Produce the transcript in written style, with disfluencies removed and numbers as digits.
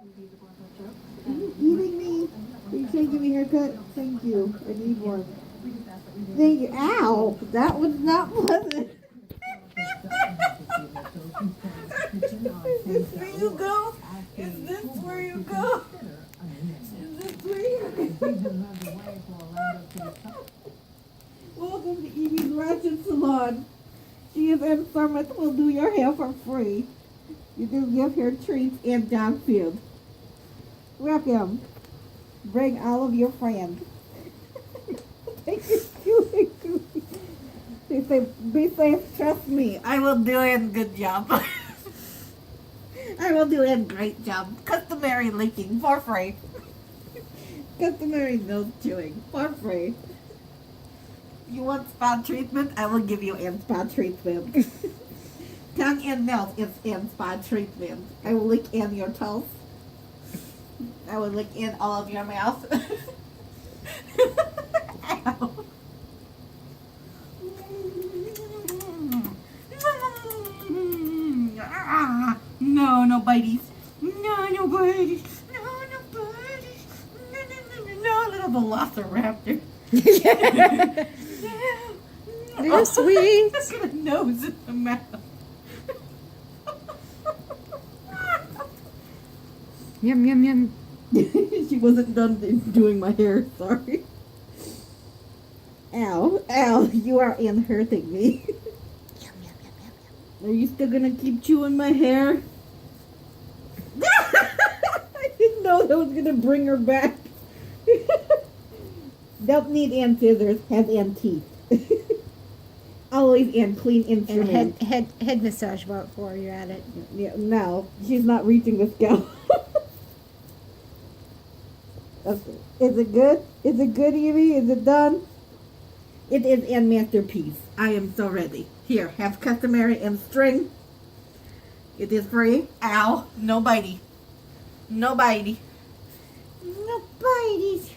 Are you eating me? Are you trying to give me a haircut? Thank you. I need one. Thank you. Ow! That was not pleasant. Is this where you go? Is this where you go? Is this where you go? Welcome to Evie's Ratchet Salon. She is in Summit. Will do your hair for free. You just give her treats and dog food. Welcome. Bring all of your friends. Thank you. They say, be safe, trust me. I will do a good job. I will do a great job. Customary licking for free. Customary nose chewing for free. You want spa treatment? I will give you a spa treatment. Tongue and nails is in spa treatment. I will lick in your toes. I will lick in all of your mouth. Ow. No bites. No bites. No bites. No, little velociraptor. You're sweet. Look at a nose in the mouth. Yum, yum, yum. She wasn't done doing my hair, sorry. Ow, you are hurting me. Yum, yum, yum, yum. Are you still gonna keep chewing my hair? I didn't know that was gonna bring her back. Don't need and scissors, have and teeth. Always and clean And instrument. head massage while you're at it. Yeah, no, she's not reaching the scalp. Okay. Is it good? Is it good, Evie? Is it done? It is a masterpiece. I am so ready. Here, have customary and string. It is free. Ow. No bitey. No bitey. No bitey.